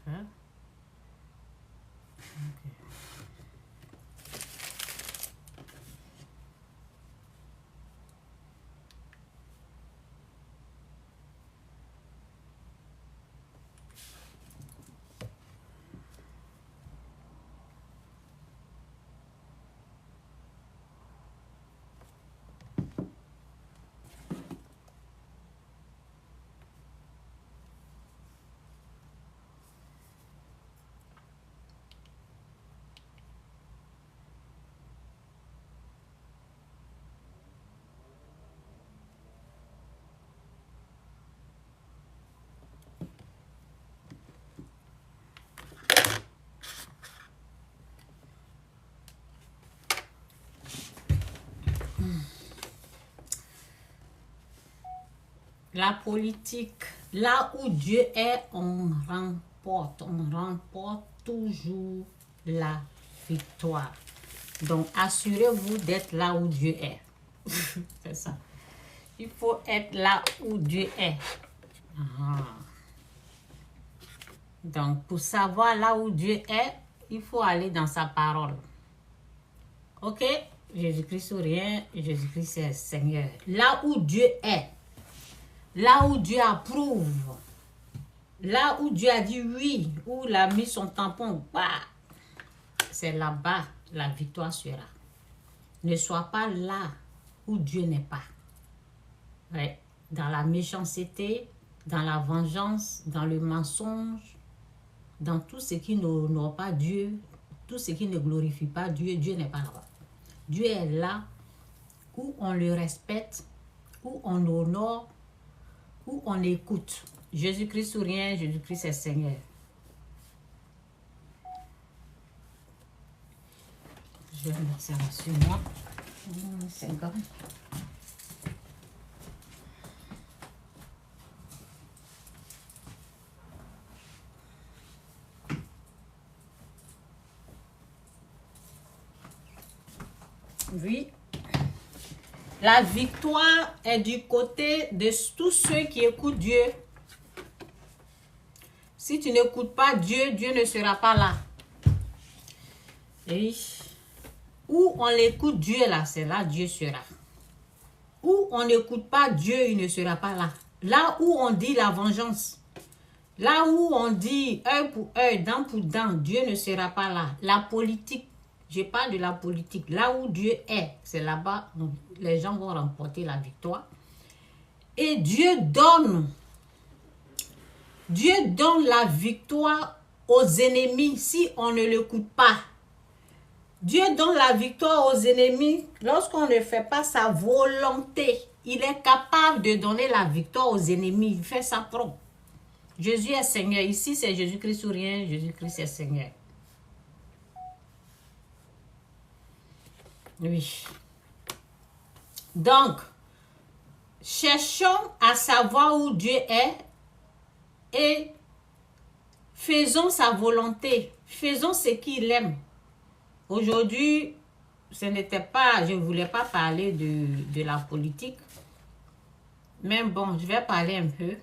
faire. Ok. La politique, là où Dieu est, on remporte toujours la victoire. Donc, assurez-vous d'être là où Dieu est. C'est ça. Il faut être là où Dieu est. Ah. Donc, pour savoir là où Dieu est, il faut aller dans sa parole. Ok? Jésus-Christ ou rien, Jésus-Christ c'est Seigneur. Là où Dieu est, là où Dieu approuve, là où Dieu a dit oui, où il a mis son tampon, bah, c'est là-bas la victoire sera. Ne sois pas là où Dieu n'est pas. Ouais. Dans la méchanceté, dans la vengeance, dans le mensonge, dans tout ce qui n'honore pas Dieu, tout ce qui ne glorifie pas Dieu, Dieu n'est pas là-bas. Dieu est là où on le respecte, où on honore, où on écoute. Jésus-Christ ou rien, Jésus-Christ est Seigneur. Je vais mettre ça sur moi. 50. Oui. La victoire est du côté de tous ceux qui écoutent Dieu. Si tu n'écoutes pas Dieu, Dieu ne sera pas là. Et où on l'écoute Dieu là, c'est là Dieu sera. Où on n'écoute pas Dieu, il ne sera pas là. Là où on dit la vengeance, là où on dit œil pour œil, dent pour dent, Dieu ne sera pas là. La politique, je parle de la politique. Là où Dieu est, c'est là-bas les gens vont remporter la victoire. Et Dieu donne la victoire aux ennemis si on ne l'écoute pas. Dieu donne la victoire aux ennemis lorsqu'on ne fait pas sa volonté. Il est capable de donner la victoire aux ennemis. Il fait ça propre. Jésus est Seigneur. Ici, c'est Jésus-Christ ou rien. Jésus-Christ est Seigneur. Oui. Donc, cherchons à savoir où Dieu est et faisons sa volonté. Faisons ce qu'il aime. Aujourd'hui, je ne voulais pas parler de la politique. Mais bon, je vais parler un peu.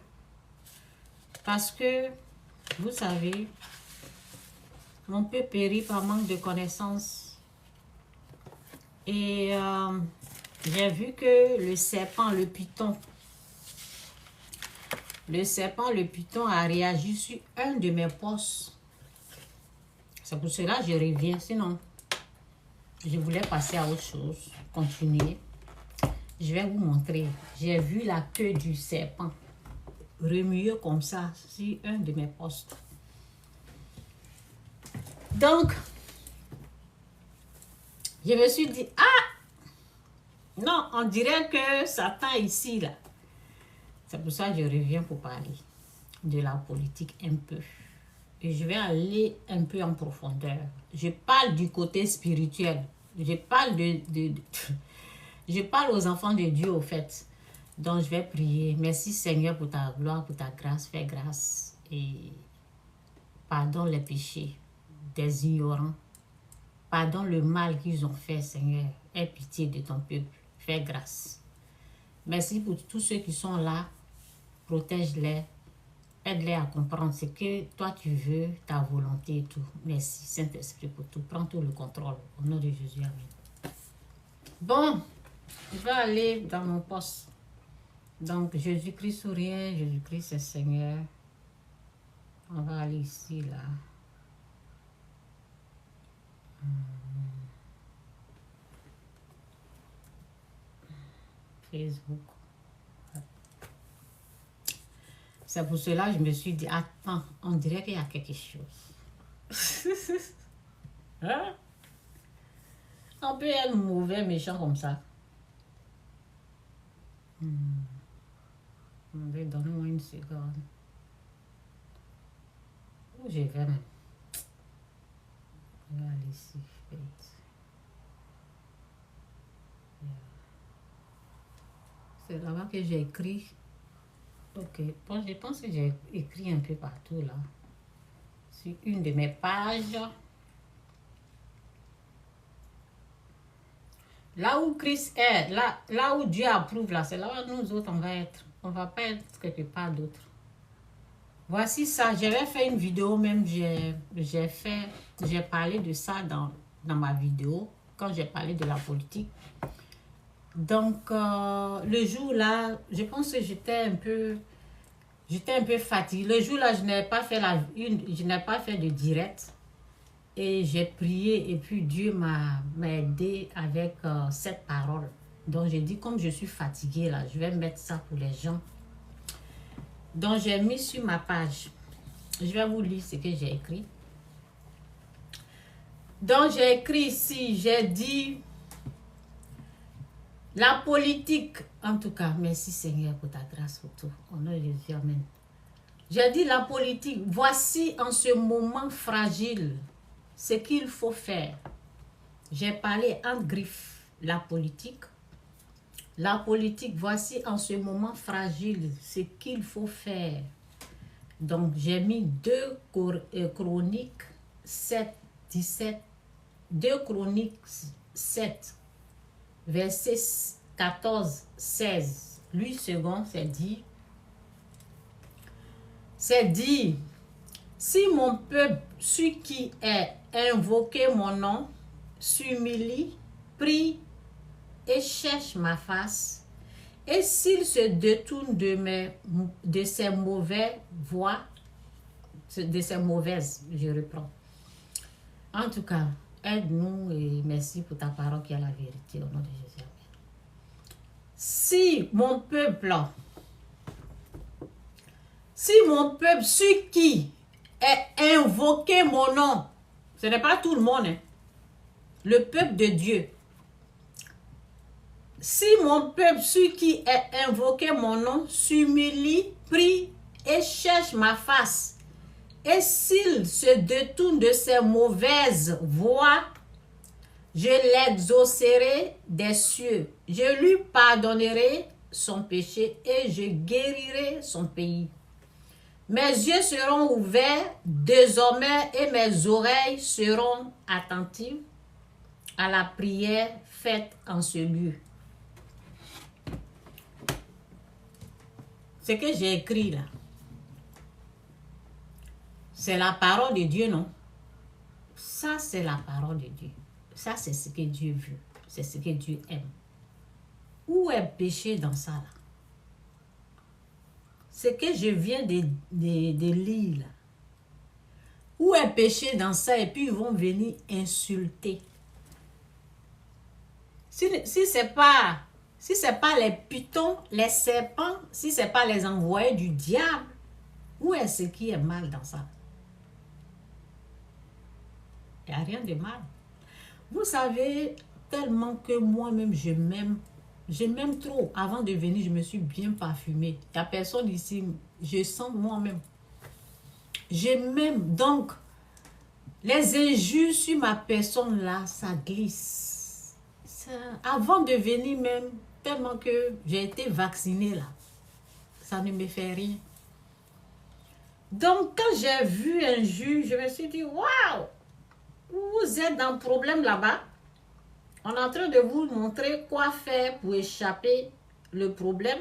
Parce que, vous savez, on peut périr par manque de connaissances. Et j'ai vu que le serpent, le python a réagi sur un de mes posts. C'est pour cela que je reviens. Sinon, je voulais passer à autre chose, continuer. Je vais vous montrer. J'ai vu la queue du serpent remuer comme ça sur un de mes posts. Donc, je me suis dit, ah, non, on dirait que Satan ici, là. C'est pour ça que je reviens pour parler de la politique un peu. Et je vais aller un peu en profondeur. Je parle du côté spirituel. Je parle je parle aux enfants de Dieu, au fait. Donc, je vais prier. Merci, Seigneur, pour ta gloire, pour ta grâce. Fais grâce et pardonne les péchés des ignorants. Pardonne le mal qu'ils ont fait, Seigneur. Aie pitié de ton peuple. Fais grâce. Merci pour tous ceux qui sont là. Protège-les. Aide-les à comprendre ce que toi tu veux, ta volonté et tout. Merci Saint-Esprit pour tout. Prends tout le contrôle. Au nom de Jésus, amen. Bon, je vais aller dans mon poste. Donc, Jésus-Christ sourire, Jésus-Christ est Seigneur. On va aller ici, là. Facebook. C'est pour cela que je me suis dit, attends, on dirait qu'il y a quelque chose. Hein? On peut être mauvais, méchant comme ça. Donne-moi une seconde. Où je vais même? Je vais aller ici. C'est là-bas que j'ai écrit. Ok, bon, je pense que j'ai écrit un peu partout là. Sur une de mes pages. Là où Christ est, là où Dieu approuve, là, c'est là où nous autres on va être. On va pas être quelque part d'autre. Voici ça, j'avais fait une vidéo même, j'ai parlé de ça dans ma vidéo, quand j'ai parlé de la politique. Donc, le jour là, je pense que j'étais un peu fatiguée. Le jour là, je n'ai pas fait de direct. Et j'ai prié et puis Dieu m'a aidé avec cette parole. Donc, j'ai dit, comme je suis fatiguée là, je vais mettre ça pour les gens. Donc, j'ai mis sur ma page. Je vais vous lire ce que j'ai écrit. Donc, j'ai écrit ici, j'ai dit, la politique, en tout cas, merci Seigneur pour ta grâce pour tout. Au nom de Jésus, amen. J'ai dit la politique, voici en ce moment fragile ce qu'il faut faire. J'ai parlé en griffe, la politique. La politique, voici en ce moment fragile ce qu'il faut faire. Donc, j'ai mis 2 Chroniques 7, 17. 2 Chroniques 7, verset 14, 16. Lui, second, c'est dit, si mon peuple, celui qui est invoqué mon nom, s'humilie, prie et cherche ma face, et s'il se détourne de ses mauvaises voies, de ses mauvaises, je reprends. En tout cas, aide-nous et merci pour ta parole qui est la vérité au nom de Jésus. Si mon peuple, celui qui est invoqué mon nom, ce n'est pas tout le monde, hein, le peuple de Dieu. Si mon peuple, celui qui est invoqué mon nom, s'humilie, prie et cherche ma face, et s'il se détourne de ses mauvaises voies, je l'exaucerai des cieux. Je lui pardonnerai son péché et je guérirai son pays. Mes yeux seront ouverts désormais et mes oreilles seront attentives à la prière faite en ce lieu. Ce que j'ai écrit là, c'est la parole de Dieu, non? Ça, c'est la parole de Dieu. Ça, c'est ce que Dieu veut. C'est ce que Dieu aime. Où est le péché dans ça, là? Ce que je viens de lire, là. Où est le péché dans ça? Et puis, ils vont venir insulter. Si c'est pas les pitons, les serpents, si c'est pas les envoyés du diable, où est ce qui est mal dans ça? Il n'y a rien de mal. Vous savez, tellement que moi-même, je m'aime trop. Avant de venir, je me suis bien parfumée. Il n'y a personne ici, je sens moi-même. Je m'aime. Donc, les injures sur ma personne là, ça glisse. Avant de venir même, tellement que j'ai été vaccinée là, ça ne me fait rien. Donc, quand j'ai vu un juge, je me suis dit, waouh, vous êtes dans le problème là-bas. On est en train de vous montrer quoi faire pour échapper le problème.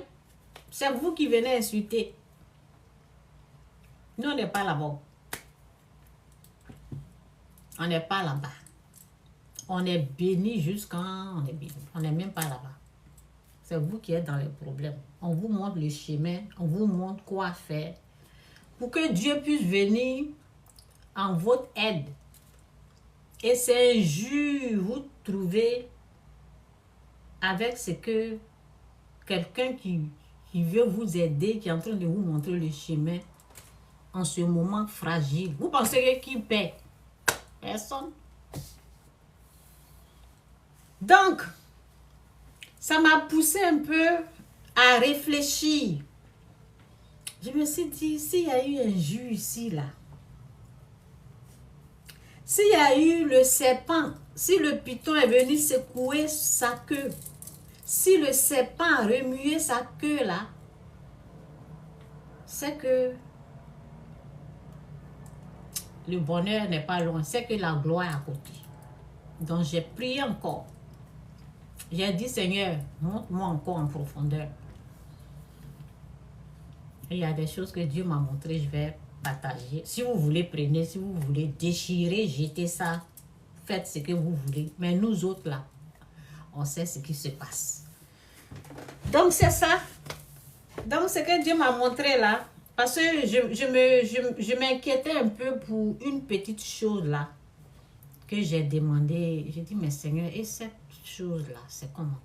C'est vous qui venez insulter. Nous, on n'est pas là-bas. On n'est pas là-bas. On est béni jusqu'à... On est béni. On n'est même pas là-bas. C'est vous qui êtes dans les problèmes. On vous montre le chemin. On vous montre quoi faire. Pour que Dieu puisse venir en votre aide. Et c'est injure vous trouvez avec ce que quelqu'un qui veut vous aider, qui est en train de vous montrer le chemin en ce moment fragile. Vous pensez que qui paie? Personne. Donc, ça m'a poussé un peu à réfléchir. Je me suis dit, s'il y a eu un jus ici, là, s'il y a eu le serpent, si le python est venu secouer sa queue, si le serpent a remué sa queue, là, c'est que le bonheur n'est pas loin, c'est que la gloire est à côté. Donc, j'ai prié encore. J'ai dit, Seigneur, montre-moi encore en profondeur. Et il y a des choses que Dieu m'a montrées, je vais partager. Si vous voulez, prenez. Si vous voulez, déchirer, jeter ça. Faites ce que vous voulez. Mais nous autres, là, on sait ce qui se passe. Donc, c'est ça. Donc, ce que Dieu m'a montré là, parce que je m'inquiétais un peu pour une petite chose là, que j'ai demandé. J'ai dit, mais Seigneur, et cette chose-là, c'est comment?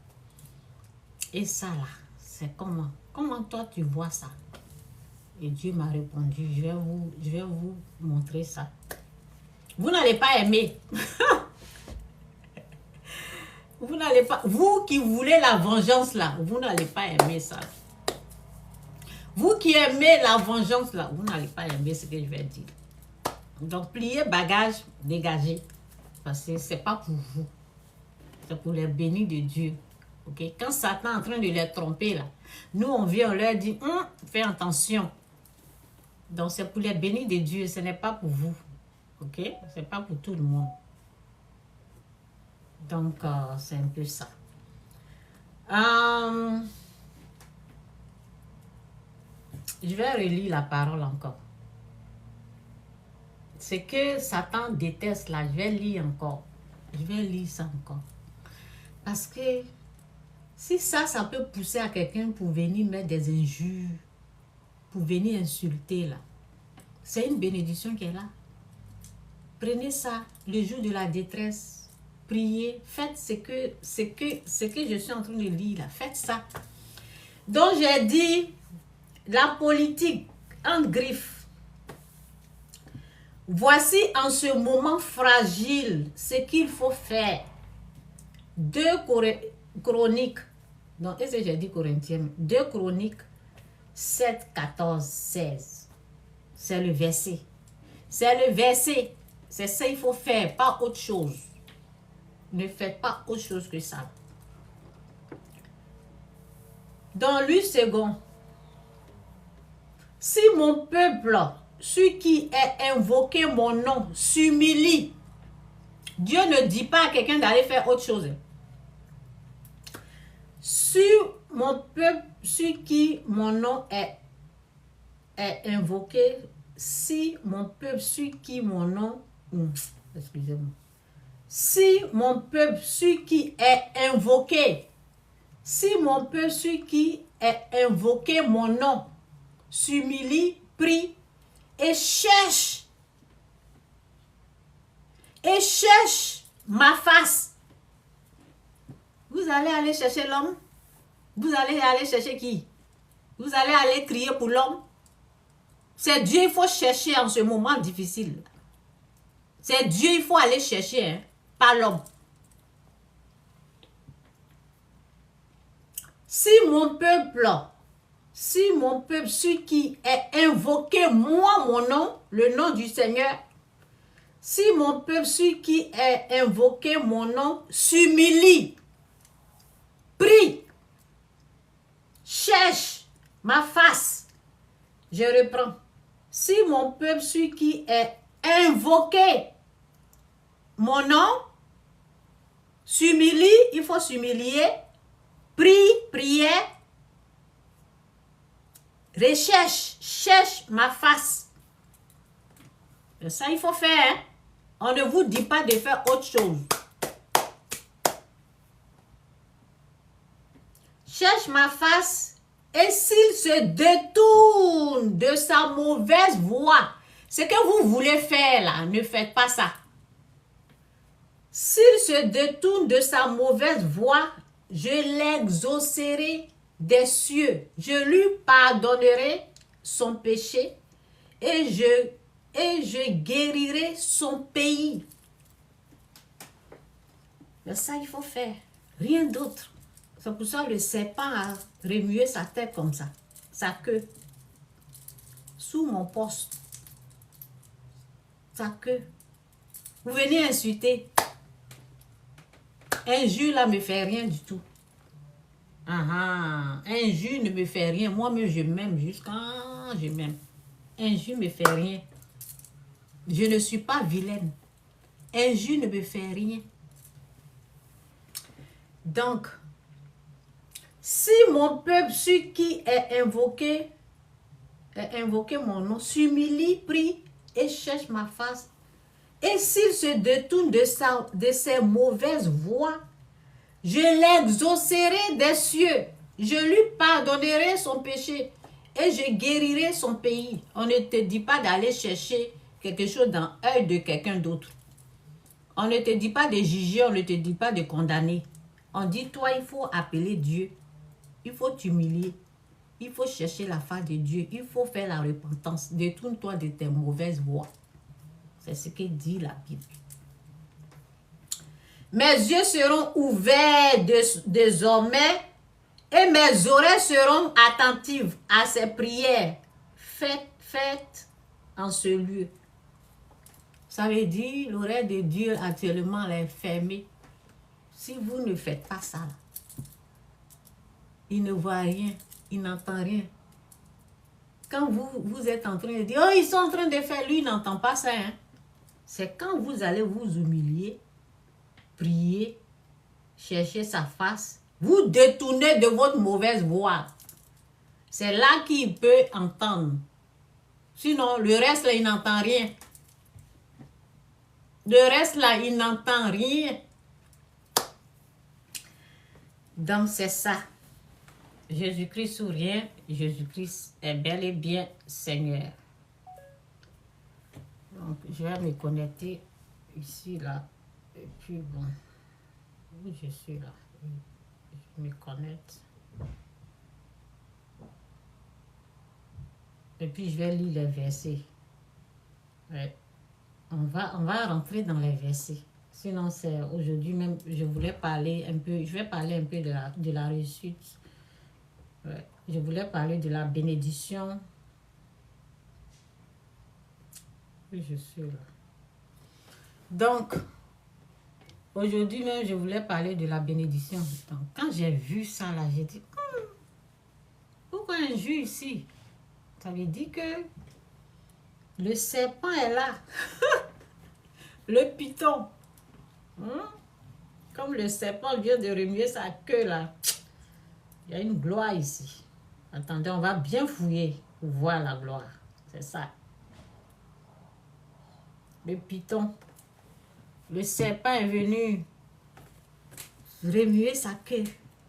Et ça là, c'est comment? Comment toi tu vois ça? Et Dieu m'a répondu, je vais vous montrer ça. Vous n'allez pas aimer. Vous n'allez pas, vous qui voulez la vengeance là, vous n'allez pas aimer ça. Vous qui aimez la vengeance là, vous n'allez pas aimer ce que je vais dire. Donc pliez bagage, dégagez. Parce que ce n'est pas pour vous. C'est pour les bénis de Dieu. Okay? Quand Satan est en train de les tromper là, nous on vient, on leur dit, fais attention. Donc c'est pour les bénis de Dieu, ce n'est pas pour vous. Ok? Ce n'est pas pour tout le monde. Donc c'est un peu ça. Je vais relire la parole encore. Ce que Satan déteste là, je vais lire encore. Je vais lire ça encore. Parce que si ça peut pousser à quelqu'un pour venir mettre des injures, pour venir insulter là, c'est une bénédiction qui est là. Prenez ça le jour de la détresse, priez, faites ce que je suis en train de lire là, faites ça. Donc j'ai dit, la politique en griffe. Voici en ce moment fragile ce qu'il faut faire. 2 Chroniques, donc est-ce que j'ai dit Corinthiens? 2 Chroniques 7, 14, 16. C'est le verset. C'est le verset. C'est ça qu'il faut faire, pas autre chose. Ne faites pas autre chose que ça. Dans lui second, si mon peuple, celui qui est invoqué mon nom, s'humilie, Dieu ne dit pas à quelqu'un d'aller faire autre chose. Si mon peuple, celui qui mon nom est invoqué, si mon peuple, celui qui mon nom, excusez-moi, si mon peuple, celui qui est invoqué, si mon peuple, celui qui est invoqué mon nom, s'humilie, prie et cherche ma face. Vous allez aller chercher l'homme? Vous allez aller chercher qui? Vous allez aller crier pour l'homme? C'est Dieu, il faut chercher en ce moment difficile. C'est Dieu, il faut aller chercher, hein, pas l'homme. Si mon peuple, celui qui est invoqué, moi, mon nom, le nom du Seigneur, si mon peuple, celui qui est invoqué, mon nom, s'humilie, prie, cherche ma face, je reprends. Si mon peuple, celui qui est invoqué, mon nom, s'humilie, il faut s'humilier, prie, prière, recherche, cherche ma face, Ça, il faut faire. Hein? On ne vous dit pas de faire autre chose. Cherche ma face et s'il se détourne de sa mauvaise voie, ce que vous voulez faire là, ne faites pas ça. S'il se détourne de sa mauvaise voie, je l'exaucerai des cieux. Je lui pardonnerai son péché et je guérirai son pays. Mais ça, il faut faire. Rien d'autre. C'est pour ça que le serpent a remué sa tête comme ça. Sa queue. Sous mon poste. Sa queue. Vous venez insulter. Injure là me fait rien du tout. Injure ne me fait rien. Moi-même, je m'aime jusqu'à... Je m'aime. Injure me fait rien. Je ne suis pas vilaine. Injure ne me fait rien. Donc, si mon peuple sur qui est invoqué mon nom, s'humilie, prie et cherche ma face, et s'il se détourne de ses mauvaises voies, je l'exaucerai des cieux, je lui pardonnerai son péché et je guérirai son pays. On ne te dit pas d'aller chercher quelque chose dans l'œil de quelqu'un d'autre. On ne te dit pas de juger, on ne te dit pas de condamner. On dit, toi, il faut appeler Dieu. Il faut t'humilier. Il faut chercher la face de Dieu. Il faut faire la repentance. Détourne-toi de tes mauvaises voies. C'est ce que dit la Bible. Mes yeux seront ouverts désormais et mes oreilles seront attentives à ces prières faites en ce lieu. Ça veut dire l'oreille de Dieu actuellement est fermée. Si vous ne faites pas ça, il ne voit rien, il n'entend rien. Quand vous êtes en train de dire, oh, ils sont en train de faire, lui, il n'entend pas ça. Hein? C'est quand vous allez vous humilier, prier, chercher sa face, vous détournez de votre mauvaise voie. C'est là qu'il peut entendre. Sinon, le reste, là, il n'entend rien. Le reste, là, il n'entend rien. Donc, c'est ça. Jésus-Christ ou rien, Jésus-Christ est bel et bien Seigneur. Donc, je vais me connecter ici, là. Et puis, bon, où je suis là. Je me connecte. Et puis, je vais lire les versets. Ouais. On va rentrer dans les versets. Sinon, c'est aujourd'hui même, je voulais parler un peu, je vais parler un peu de la réussite. Ouais. Je voulais parler de la bénédiction. Oui, je suis là. Donc, aujourd'hui même, je voulais parler de la bénédiction. Donc, quand j'ai vu ça là, j'ai dit, pourquoi un jus ici? Ça veut dire que le serpent est là. Le python. Comme le serpent vient de remuer sa queue là. Il y a une gloire ici. Attendez, on va bien fouiller pour voir la gloire. C'est ça. Le python. Le serpent est venu remuer sa queue.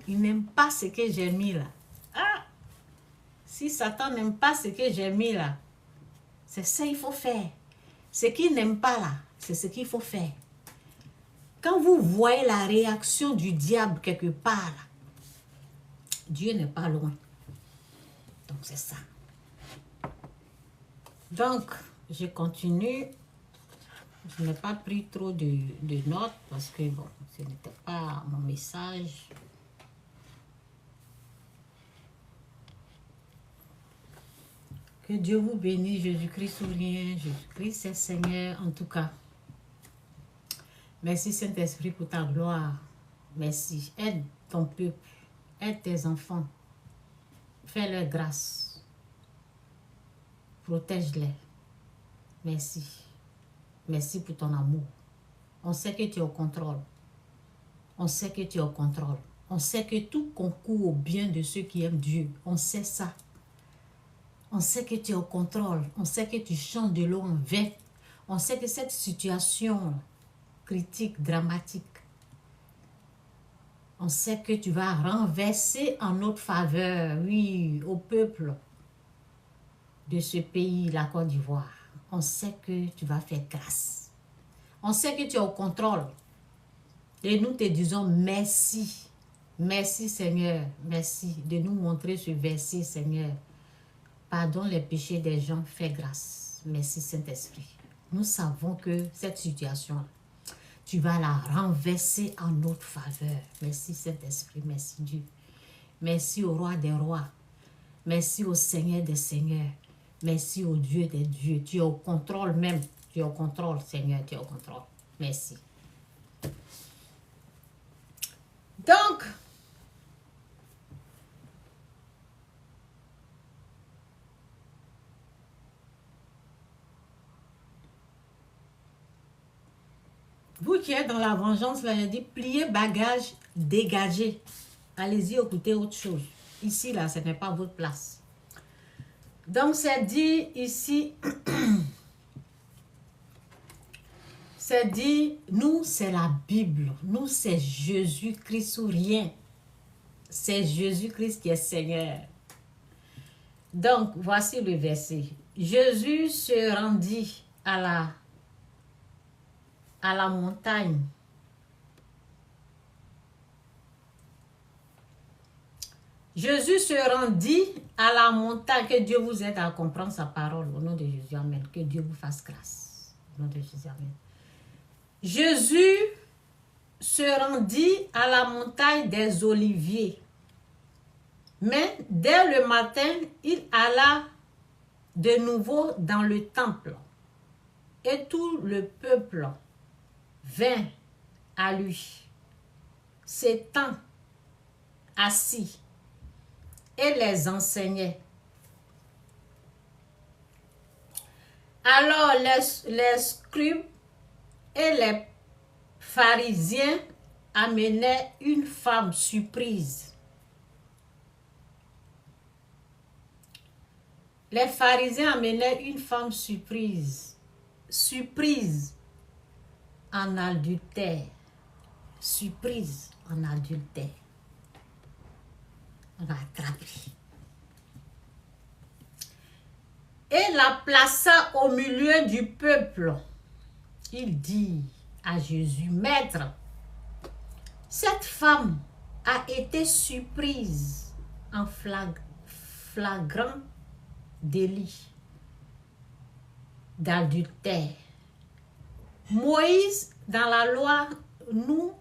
Il n'aime pas ce que j'ai mis là. Ah! Si Satan n'aime pas ce que j'ai mis là, c'est ça qu'il faut faire. Ce qu'il n'aime pas là, c'est ce qu'il faut faire. Quand vous voyez la réaction du diable quelque part là, Dieu n'est pas loin. Donc c'est ça. Donc, je continue. Je n'ai pas pris trop de notes parce que bon, ce n'était pas mon message. Que Dieu vous bénisse, Jésus-Christ ou rien, Jésus-Christ est Seigneur en tout cas. Merci Saint-Esprit pour ta gloire. Merci. Aide ton peuple, aide tes enfants. Fais-leur grâce. Protège-les. Merci. Merci pour ton amour. On sait que tu es au contrôle. On sait que tu es au contrôle. On sait que tout concourt au bien de ceux qui aiment Dieu. On sait ça. On sait que tu es au contrôle. On sait que tu changes de l'eau en vin. On sait que cette situation critique, dramatique, on sait que tu vas renverser en notre faveur, oui, au peuple de ce pays, la Côte d'Ivoire. On sait que tu vas faire grâce. On sait que tu es au contrôle. Et nous te disons merci. Merci Seigneur, merci de nous montrer ce verset Seigneur. Pardonne les péchés des gens, fais grâce. Merci Saint-Esprit. Nous savons que cette situation, tu vas la renverser en notre faveur. Merci Saint-Esprit, merci Dieu. Merci au Roi des Rois. Merci au Seigneur des Seigneurs. Merci au Dieu des dieux. Tu es au contrôle même. Tu es au contrôle Seigneur, tu es au contrôle. Merci. Donc, vous qui êtes dans la vengeance, là, il dit pliez bagages, dégagez. Allez-y, écoutez autre chose. Ici, là, ce n'est pas votre place. Donc, c'est dit ici, c'est dit, nous, c'est la Bible. Nous, c'est Jésus-Christ ou rien. C'est Jésus-Christ qui est Seigneur. Donc, voici le verset. Jésus se rendit à la montagne. Jésus se rendit à la montagne. Que Dieu vous aide à comprendre sa parole. Au nom de Jésus, amen. Que Dieu vous fasse grâce. Au nom de Jésus, amen. Jésus se rendit à la montagne des Oliviers. Mais dès le matin, il alla de nouveau dans le temple. Et tout le peuple vint à lui, s'étant assis, et les enseignait. Alors les scribes et les pharisiens amenaient une femme surprise. Les pharisiens amenaient une femme surprise en adultère. Surprise en adultère. On a attrapé. Et la plaça au milieu du peuple. Il dit à Jésus, Maître, cette femme a été surprise en flagrant délit d'adultère. Moïse, dans la loi, nous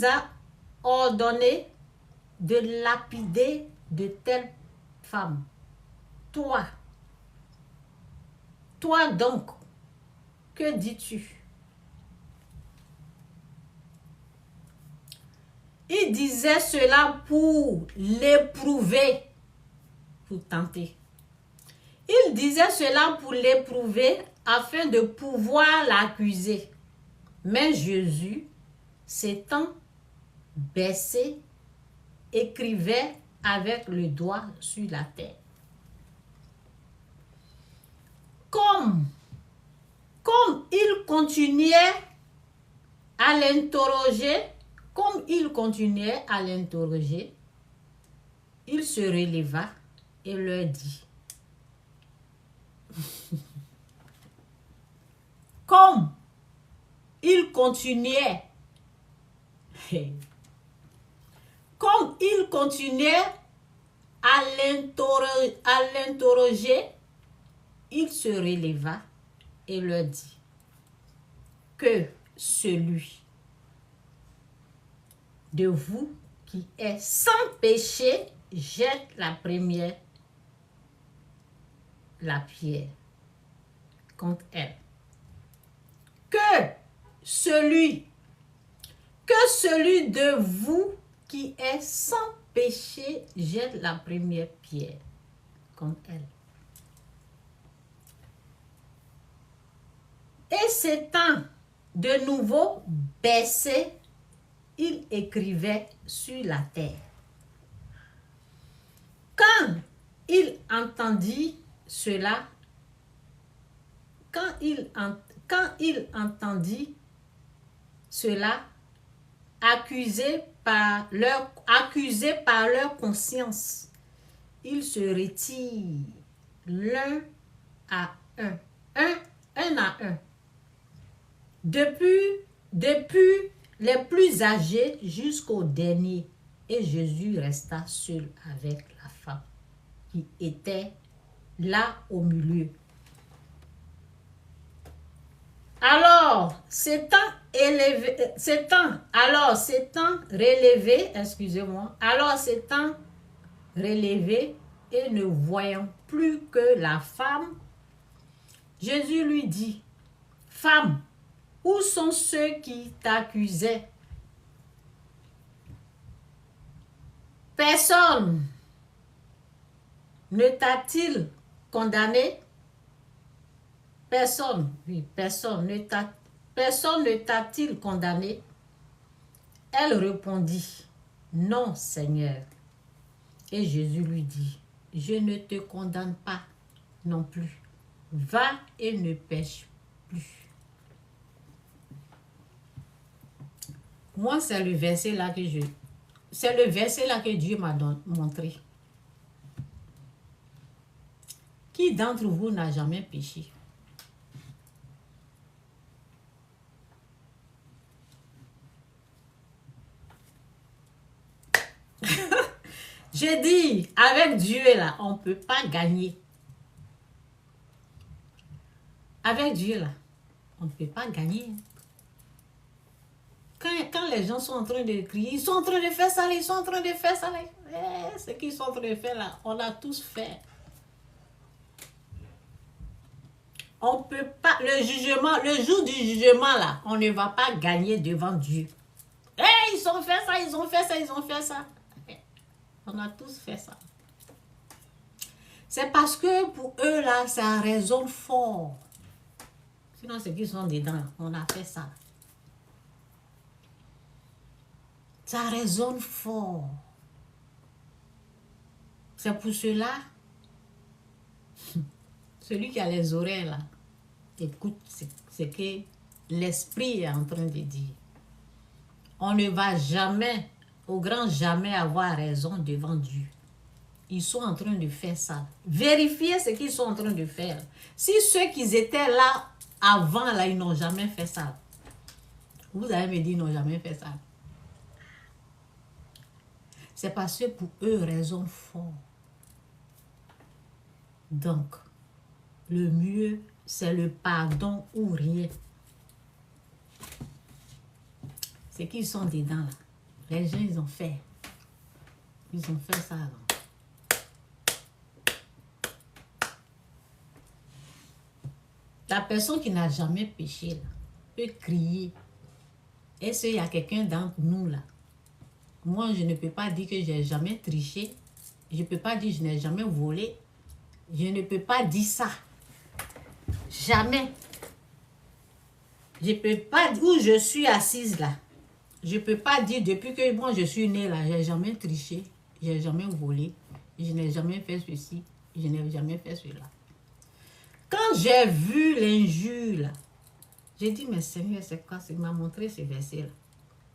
a ordonné de lapider de telles femmes. Toi donc, que dis-tu? Il disait cela pour l'éprouver, pour tenter. Il disait cela pour l'éprouver afin de pouvoir l'accuser. Mais Jésus, s'étant baissé, écrivait avec le doigt sur la terre. Comme il continuait à l'interroger, il se releva et leur dit, comme il continuait à l'interroger, il se releva et leur dit que celui de vous qui est sans péché jette la pierre contre elle. Que celui de vous qui est sans péché jette la première pierre contre elle. Et s'étant de nouveau baissé, il écrivait sur la terre. Quand il entendit cela, quand il entendit cela, accusés par leur conscience, ils se retirent l'un à un, un à un. Depuis les plus âgés jusqu'au dernier, et Jésus resta seul avec la femme qui était là au milieu. Alors, s'étant relevé et ne voyant plus que la femme, Jésus lui dit, « Femme, où sont ceux qui t'accusaient? Personne ne t'a-t-il condamné? » Personne ne t'a-t-il condamné? Elle répondit, non, Seigneur. Et Jésus lui dit, je ne te condamne pas non plus. Va et ne pêche plus. Moi, c'est le verset là que Dieu m'a montré. Qui d'entre vous n'a jamais péché? J'ai dit, avec Dieu là, on ne peut pas gagner. Avec Dieu là, on ne peut pas gagner. Quand les gens sont en train de crier, ils sont en train de faire ça, ils sont en train de faire ça. Ce qu'ils sont en train de faire là, on a tous fait. On ne peut pas, le jour du jugement là, on ne va pas gagner devant Dieu. Ils ont fait ça, ils ont fait ça, ils ont fait ça. On a tous fait ça. C'est parce que pour eux là, ça résonne fort. Sinon, ceux qui sont dedans, on a fait ça. Ça résonne fort. C'est pour cela, celui qui a les oreilles là, écoute ce que l'esprit est en train de dire. On ne va jamais, au grand jamais, avoir raison devant Dieu. Ils sont en train de faire ça. Vérifiez ce qu'ils sont en train de faire. Si ceux qui étaient là avant, là, ils n'ont jamais fait ça. Vous allez me dire, ils n'ont jamais fait ça. C'est parce que pour eux, raison fort. Donc, le mieux, c'est le pardon ou rien. C'est qu'ils sont dedans là. Les gens, ils ont fait. Ils ont fait ça avant. La personne qui n'a jamais péché là, peut crier. Est-ce qu'il y a quelqu'un d'entre nous là? Moi, je ne peux pas dire que j'ai jamais triché. Je ne peux pas dire que je n'ai jamais volé. Je ne peux pas dire ça. Jamais. Je ne peux pas dire où je suis assise là. Je ne peux pas dire depuis que moi je suis née là, je n'ai jamais triché. Je n'ai jamais volé. Je n'ai jamais fait ceci. Je n'ai jamais fait cela. Quand j'ai vu l'injure là, j'ai dit, mais Seigneur, c'est quoi? Il m'a montré ce verset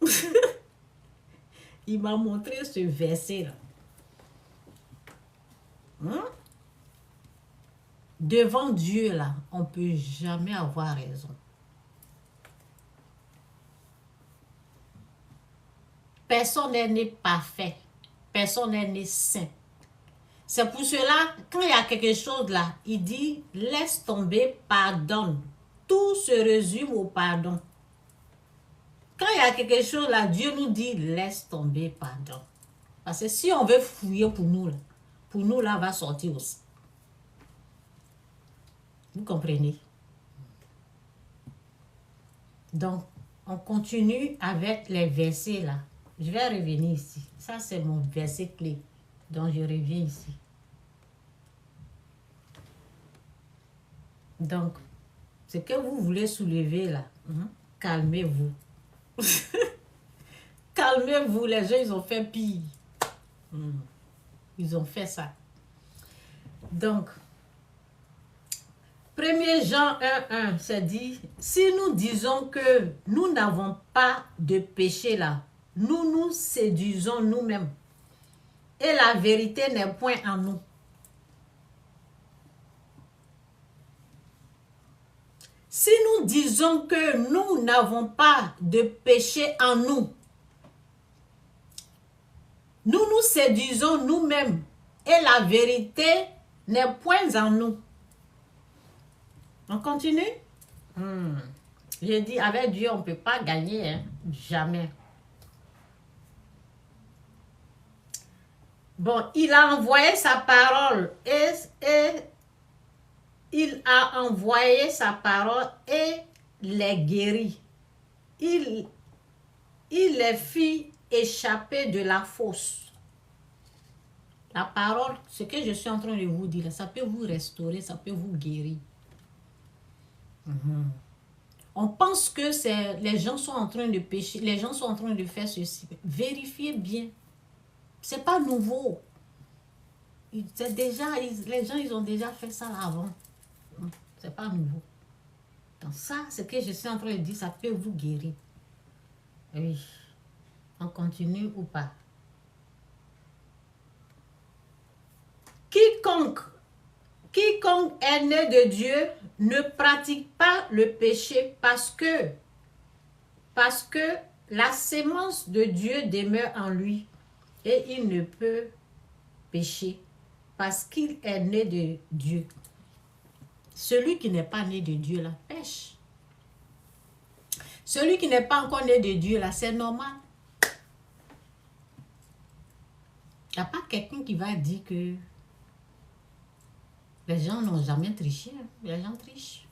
là. Il m'a montré ce verset là. Devant Dieu là, on ne peut jamais avoir raison. Personne n'est né parfait. Personne n'est né saint. C'est pour cela, quand il y a quelque chose là, il dit, laisse tomber, pardonne. Tout se résume au pardon. Quand il y a quelque chose là, Dieu nous dit, laisse tomber, pardonne. Parce que si on veut fouiller pour nous là, va sortir aussi. Vous comprenez? Donc, on continue avec les versets là. Je vais revenir ici. Ça, c'est mon verset clé. Donc, je reviens ici. Donc, ce que vous voulez soulever là, calmez-vous. Calmez-vous, les gens, ils ont fait pire. Ils ont fait ça. Donc, 1er Jean 1:1, c'est dit, si nous disons que nous n'avons pas de péché là, nous nous séduisons nous-mêmes et la vérité n'est point en nous. Si nous disons que nous n'avons pas de péché en nous, nous nous séduisons nous-mêmes et la vérité n'est point en nous. On continue? J'ai dit, avec Dieu, on ne peut pas gagner, hein? Jamais. Bon, il a envoyé sa parole et il a envoyé sa parole et les guérit. Il les fit échapper de la fosse. La parole, ce que je suis en train de vous dire, ça peut vous restaurer, ça peut vous guérir. On pense que les gens sont en train de pécher, les gens sont en train de faire ceci. Vérifiez bien. C'est pas nouveau. C'est déjà, les gens, ils ont déjà fait ça là avant. C'est pas nouveau. Donc ça, ce que je suis en train de dire, ça peut vous guérir. Oui. On continue ou pas? Quiconque est né de Dieu ne pratique pas le péché parce que la sémence de Dieu demeure en lui et il ne peut pécher parce qu'il est né de Dieu. Celui qui n'est pas né de Dieu là pêche. Celui qui n'est pas encore né de Dieu là, c'est normal. Il n'y a pas quelqu'un qui va dire que les gens n'ont jamais triché. Hein. Les gens trichent.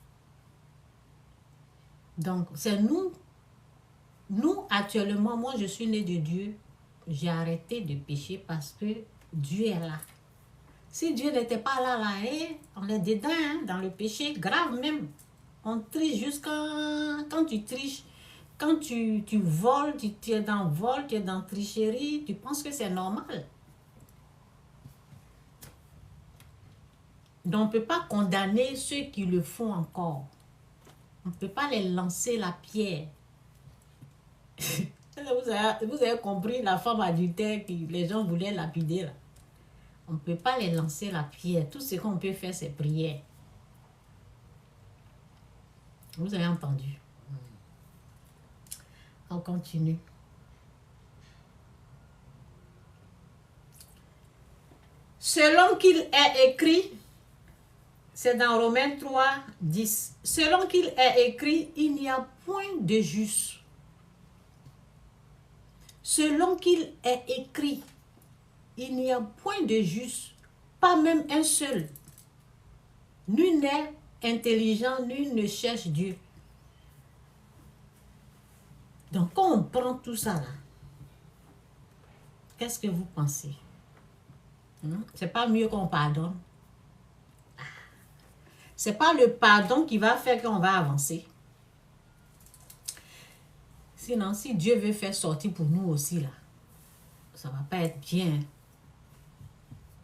Donc, c'est nous. Nous, actuellement, moi, je suis né de Dieu. J'ai arrêté de pécher parce que Dieu est là. Si Dieu n'était pas là, on est dedans, hein, dans le péché, grave même. On triche jusqu'à... Quand tu triches, quand tu voles, tu es dans vol, tu es dans tricherie, tu penses que c'est normal. Donc, on ne peut pas condamner ceux qui le font encore. On ne peut pas les lancer la pierre. Vous avez compris la femme adultère que les gens voulaient lapider là. On ne peut pas les lancer la pierre. Tout ce qu'on peut faire, c'est prier. Vous avez entendu. On continue. Selon qu'il est écrit, c'est dans Romains 3, 10. Selon qu'il est écrit, il n'y a point de juste. Selon qu'il est écrit, il n'y a point de juste, pas même un seul. Nul n'est intelligent, nul ne cherche Dieu. Donc, quand on prend tout ça là, qu'est-ce que vous pensez? C'est pas mieux qu'on pardonne? C'est pas le pardon qui va faire qu'on va avancer. Sinon, si Dieu veut faire sortir pour nous aussi là, ça va pas être bien.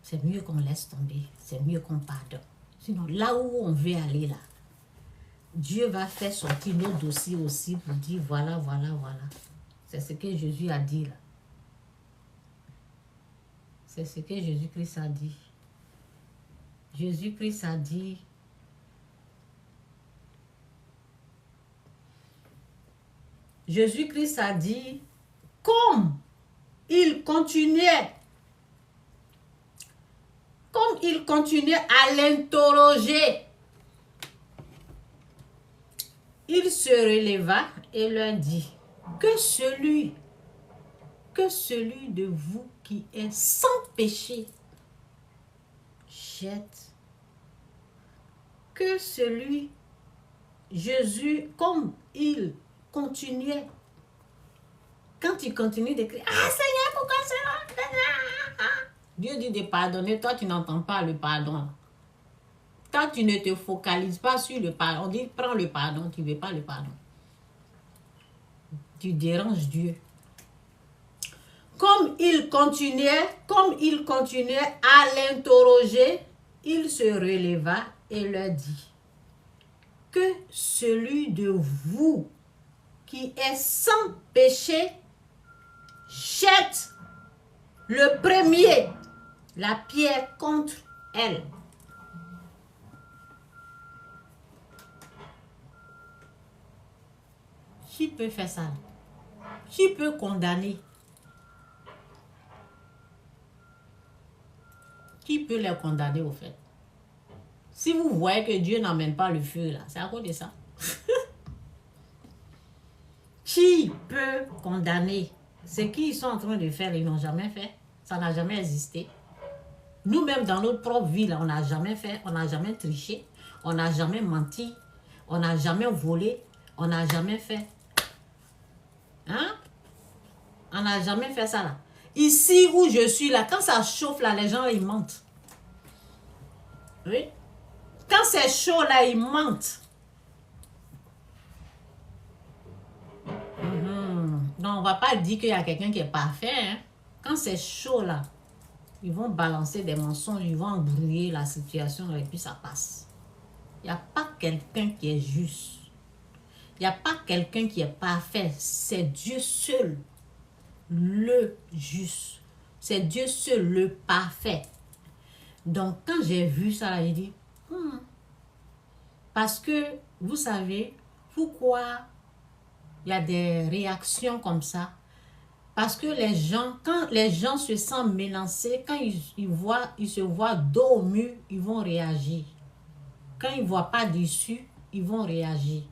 C'est mieux qu'on laisse tomber. C'est mieux qu'on pardonne. Sinon, là où on veut aller là, Dieu va faire sortir nos dossiers aussi pour dire voilà, voilà, voilà. C'est ce que Jésus a dit là. C'est ce que Jésus-Christ a dit. Jésus-Christ a dit, Jésus-Christ a dit, comme il continuait à l'interroger, il se releva et leur dit, que celui de vous qui est sans péché jette. Que celui, Jésus, comme il continuait, quand il continue d'écrire, ah Seigneur, pourquoi cela? Dieu dit de pardonner, toi tu n'entends pas le pardon. Quand tu ne te focalises pas sur le pardon, on dit prends le pardon, tu ne veux pas le pardon. Tu déranges Dieu. Comme il continuait à l'interroger, il se releva et leur dit, que celui de vous qui est sans péché jette le premier la pierre contre elle. Qui peut faire ça? Qui peut condamner? Qui peut les condamner au fait? Si vous voyez que Dieu n'emmène pas le feu là, c'est à cause de ça. Qui peut condamner? Ce qu'ils sont en train de faire, ils n'ont jamais fait. Ça n'a jamais existé. Nous-mêmes, dans notre propre vie, là, on n'a jamais fait, on n'a jamais triché, on n'a jamais menti, on n'a jamais volé, on n'a jamais fait. Hein? On n'a jamais fait ça là. Ici où je suis là, quand ça chauffe là, les gens ils mentent. Oui? Quand c'est chaud là, ils mentent. Donc on ne va pas dire qu'il y a quelqu'un qui est parfait. Hein? Quand c'est chaud là, ils vont balancer des mensonges, ils vont embrouiller la situation et puis ça passe. Il n'y a pas quelqu'un qui est juste. Il n'y a pas quelqu'un qui est parfait. C'est Dieu seul, le juste. C'est Dieu seul, le parfait. Donc, quand j'ai vu ça, j'ai dit, parce que, vous savez, pourquoi il y a des réactions comme ça? Parce que les gens, quand les gens se sentent menacés, quand ils se voient dos au mur, ils vont réagir. Quand ils ne voient pas d'issue, ils vont réagir.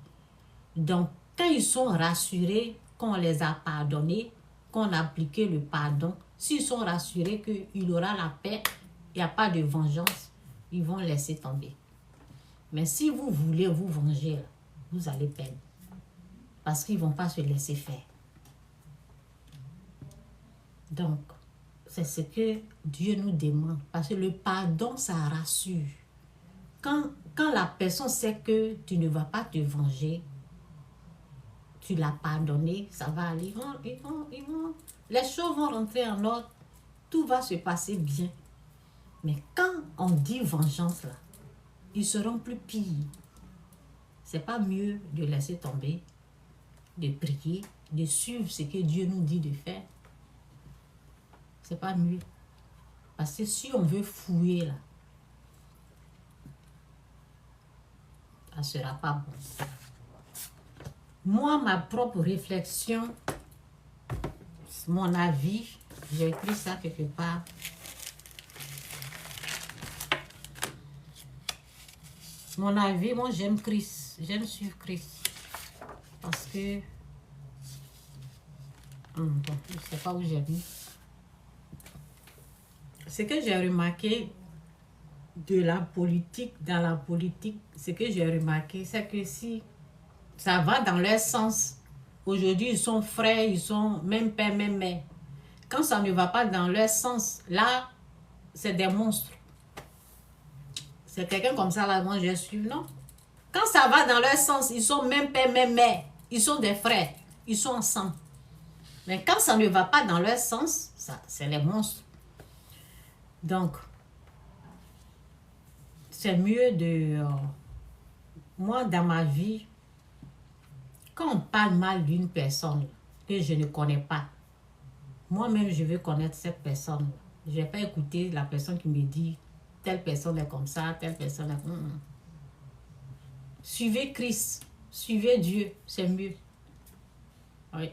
Donc, quand ils sont rassurés qu'on les a pardonnés, qu'on a appliqué le pardon, s'ils sont rassurés qu'il y aura la paix, il n'y a pas de vengeance, ils vont laisser tomber. Mais si vous voulez vous venger, vous allez perdre. Parce qu'ils ne vont pas se laisser faire. Donc, c'est ce que Dieu nous demande. Parce que le pardon, ça rassure. Quand la personne sait que tu ne vas pas te venger, tu l'as pardonné, ça va aller. Les choses vont rentrer en ordre. Tout va se passer bien. Mais quand on dit vengeance, là, ils seront plus pires. C'est pas mieux de laisser tomber, de prier, de suivre ce que Dieu nous dit de faire. C'est pas mieux. Parce que si on veut fouiller, là, ça sera pas bon. Moi, ma propre réflexion, mon avis, j'ai écrit ça quelque part. Mon avis, moi j'aime Christ. J'aime suivre Christ. Parce que... bon, je ne sais pas où j'ai mis. Ce que j'ai remarqué de la politique, dans la politique, ce que j'ai remarqué, c'est que si ça va dans leur sens, aujourd'hui ils sont frères, ils sont même père, même mère. Quand ça ne va pas dans leur sens, là, c'est des monstres. C'est quelqu'un comme ça, là, moi je suis, non? Quand ça va dans leur sens, ils sont même père, même mère. Ils sont des frères. Ils sont ensemble. Mais quand ça ne va pas dans leur sens, c'est les monstres. Donc, c'est mieux de... moi, dans ma vie, quand on parle mal d'une personne que je ne connais pas, moi-même, je veux connaître cette personne. Je ne vais pas écouter la personne qui me dit telle personne est comme ça, telle personne est... Suivez Christ, suivez Dieu, c'est mieux. Oui.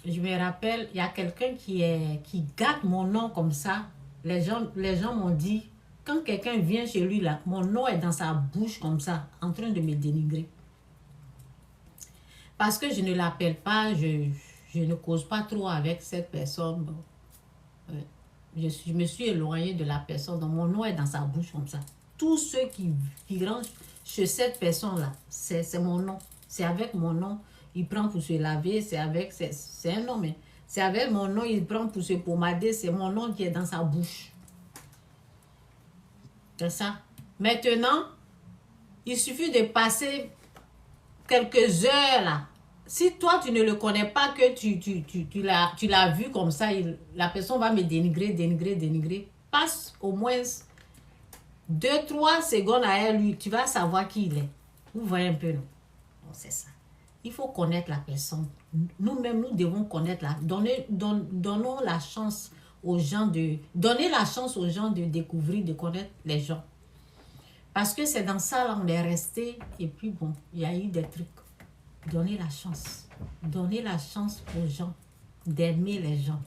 Je me rappelle, il y a quelqu'un qui gâte mon nom comme ça. Les gens m'ont dit, quand quelqu'un vient chez lui, là, mon nom est dans sa bouche comme ça, en train de me dénigrer. Parce que je ne l'appelle pas, je ne cause pas trop avec cette personne. Bon. Je me suis éloignée de la personne, donc mon nom est dans sa bouche comme ça. Tous ceux qui rentrent chez cette personne-là, c'est mon nom. C'est avec mon nom. Il prend pour se laver, c'est un nom, mais c'est avec mon nom, il prend pour se pommader, c'est mon nom qui est dans sa bouche. C'est ça. Maintenant, il suffit de passer quelques heures là. Si toi, tu ne le connais pas, que tu l'as vu comme ça, la personne va me dénigrer. Passe au moins 2-3 secondes à elle, lui, tu vas savoir qui il est. Vous voyez un peu, non? Bon, c'est ça. Il faut connaître la personne. Nous-mêmes, nous devons connaître donnons la chance aux gens donner la chance aux gens de découvrir, de connaître les gens. Parce que c'est dans ça, là, on est resté. Et puis, bon, il y a eu des trucs. Donnez la chance. Donnez la chance aux gens d'aimer les gens.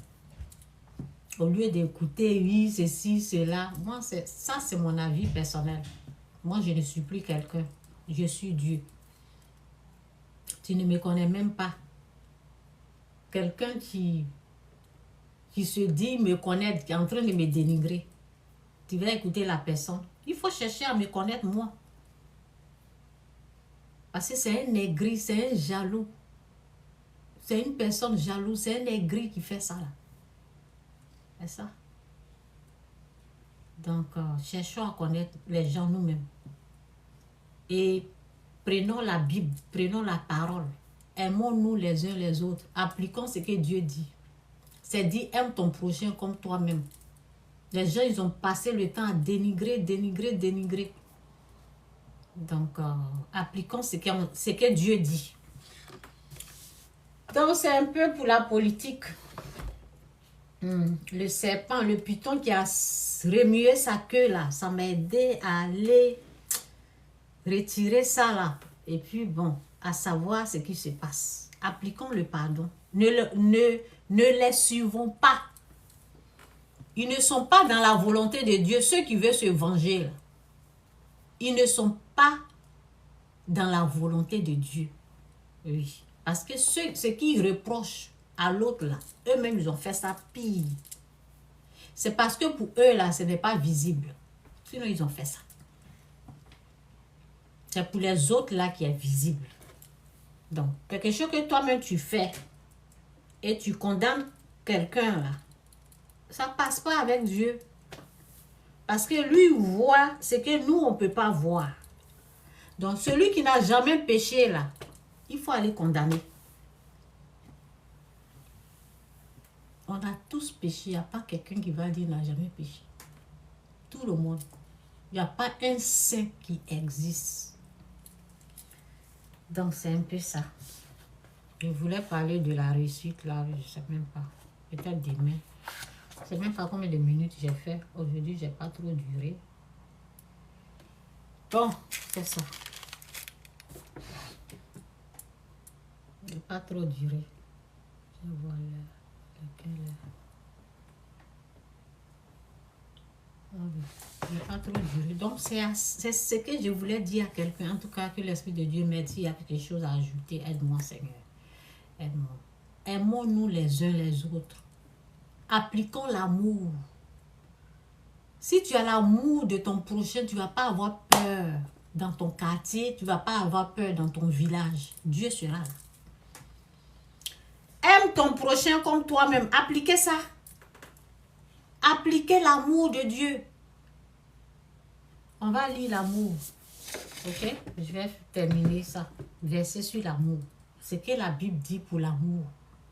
Au lieu d'écouter, oui, ceci, cela. Moi, ça, c'est mon avis personnel. Moi, je ne suis plus quelqu'un. Je suis Dieu. Tu ne me connais même pas. Quelqu'un qui se dit me connaître, qui est en train de me dénigrer. Tu vas écouter la personne. Il faut chercher à me connaître, moi. Parce que c'est un aigri, c'est un jaloux. C'est une personne jalouse, c'est un aigri qui fait ça, là. C'est ça. Donc, cherchons à connaître les gens nous-mêmes. Et prenons la Bible, prenons la parole. Aimons-nous les uns les autres. Appliquons ce que Dieu dit. C'est dit, aime ton prochain comme toi-même. Les gens, ils ont passé le temps à dénigrer. Donc, appliquons ce que Dieu dit. Donc, c'est un peu pour la politique. Le serpent, le python qui a remué sa queue là, ça m'a aidé à aller retirer ça là. Et puis, bon, à savoir ce qui se passe. Appliquons le pardon. Ne les suivons pas. Ils ne sont pas dans la volonté de Dieu. Ceux qui veulent se venger, là, ils ne sont pas dans la volonté de Dieu. Oui. Parce que ce qu'ils reprochent à l'autre, là, eux-mêmes, ils ont fait ça pire. C'est parce que pour eux, là, ce n'est pas visible. Sinon, ils ont fait ça. C'est pour les autres, là, qui est visible. Donc, quelque chose que toi-même, tu fais et tu condamnes quelqu'un, là, ça ne passe pas avec Dieu. Parce que lui voit ce que nous, on ne peut pas voir. Donc, celui qui n'a jamais péché, là, il faut aller condamner. On a tous péché. Il n'y a pas quelqu'un qui va dire qu'il n'a jamais péché. Tout le monde. Il n'y a pas un saint qui existe. Donc, c'est un peu ça. Je voulais parler de la réussite, là. Je ne sais même pas. Peut-être demain. Je ne sais même pas combien de minutes j'ai fait. Aujourd'hui, je n'ai pas trop duré. Bon, c'est ça. Je n'ai pas trop duré. Je vois lequel. Je n'ai pas trop duré. Donc, c'est ce que je voulais dire à quelqu'un. En tout cas, que l'Esprit de Dieu m'aide. S'il y a quelque chose à ajouter, aide-moi, Seigneur. Aide-moi. Aimons-nous les uns les autres. Appliquons l'amour. Si tu as l'amour de ton prochain, tu ne vas pas avoir peur dans ton quartier. Tu ne vas pas avoir peur dans ton village. Dieu sera là. Aime ton prochain comme toi-même. Appliquez ça. Appliquez l'amour de Dieu. On va lire l'amour. Ok? Je vais terminer ça. Verset sur l'amour. Ce que la Bible dit pour l'amour.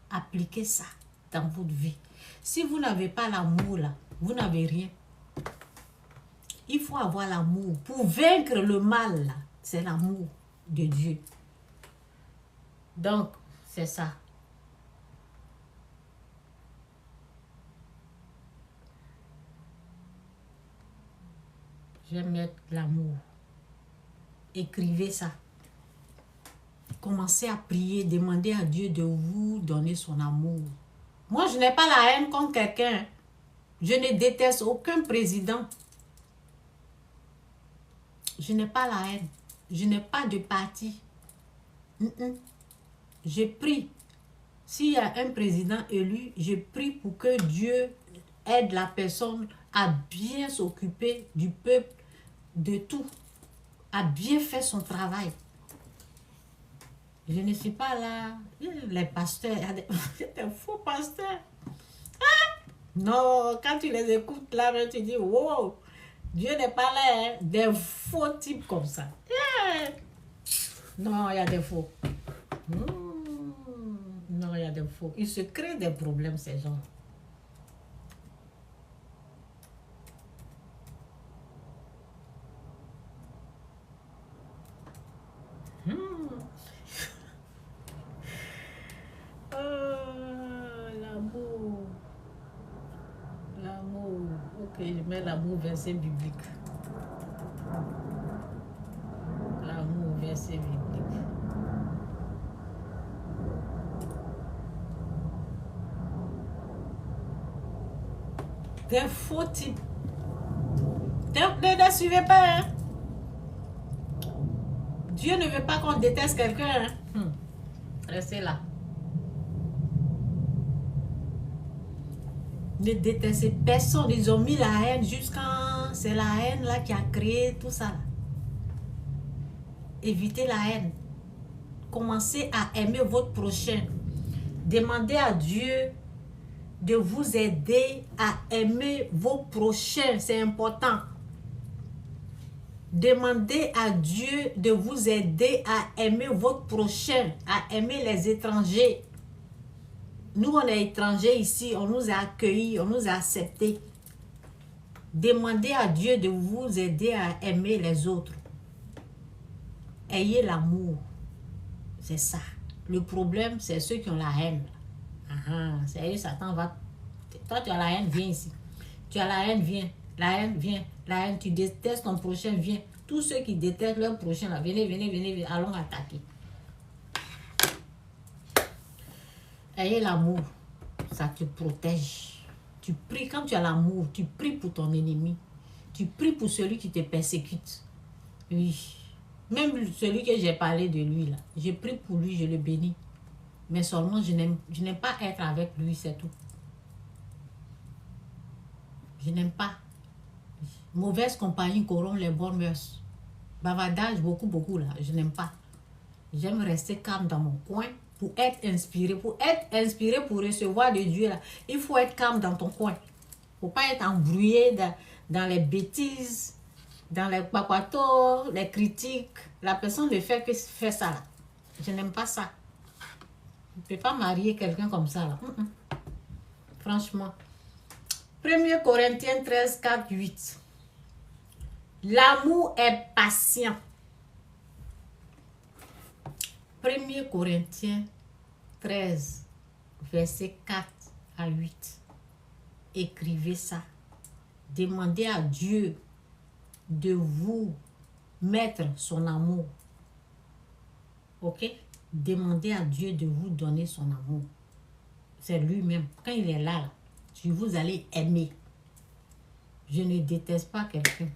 Appliquez ça dans votre vie. Si vous n'avez pas l'amour là, vous n'avez rien. Il faut avoir l'amour. Pour vaincre le mal là, c'est l'amour de Dieu. Donc, c'est ça. Je vais mettre l'amour. Écrivez ça. Commencez à prier, demandez à Dieu de vous donner son amour. Moi, je n'ai pas la haine contre quelqu'un. Je ne déteste aucun président. Je n'ai pas la haine. Je n'ai pas de parti. Je prie. S'il y a un président élu, je prie pour que Dieu aide la personne à bien s'occuper du peuple, de tout, à bien faire son travail. Je ne suis pas là. Les pasteurs, il y a des faux pasteurs. Ah! Non, quand tu les écoutes là, tu dis, wow, Dieu n'est pas là. Hein? Des faux types comme ça. Non, il y a des faux. Non, il y a des faux. Ils se créent des problèmes, ces gens. Que je mets l'amour verset biblique. L'amour verset biblique. Des faux types. Ne suivez pas. Hein? Dieu ne veut pas qu'on déteste quelqu'un. Hein? Restez là. Ne détestez personne. Ils ont mis la haine jusqu'à... C'est la haine là qui a créé tout ça. Évitez la haine. Commencez à aimer votre prochain. Demandez à Dieu de vous aider à aimer vos prochains. C'est important. Demandez à Dieu de vous aider à aimer votre prochain, à aimer les étrangers. Nous, on est étrangers ici, on nous a accueillis, on nous a acceptés. Demandez à Dieu de vous aider à aimer les autres. Ayez l'amour. C'est ça. Le problème, c'est ceux qui ont la haine. C'est Satan va... Toi, tu as la haine, viens ici. Tu as la haine, viens. La haine, viens. La haine, tu détestes ton prochain, viens. Tous ceux qui détestent leur prochain, là, venez, allons attaquer. Ayez l'amour. Ça te protège. Tu pries, quand tu as l'amour, tu pries pour ton ennemi. Tu pries pour celui qui te persécute. Oui. Même celui que j'ai parlé de lui, là. Je prie pour lui, je le bénis. Mais seulement, je n'aime pas être avec lui, c'est tout. Je n'aime pas. Mauvaise compagnie corrompt les bonnes mœurs. Bavardage, beaucoup, là. Je n'aime pas. J'aime rester calme dans mon coin pour être inspiré. Pour être inspiré, pour recevoir de Dieu, là, il faut être calme dans ton coin. Il ne faut pas être embrouillé dans les bêtises, dans les papatos, les critiques. La personne ne fait que faire ça, là. Je n'aime pas ça. Je ne peux pas marier quelqu'un comme ça, là. Franchement. 1 Corinthiens 13, 4, 8. L'amour est patient. 1 Corinthiens 13, verset 4 à 8. Écrivez ça. Demandez à Dieu de vous mettre son amour. Ok? Demandez à Dieu de vous donner son amour. C'est lui-même. Quand il est là, vous allez aimer. Je ne déteste pas quelqu'un.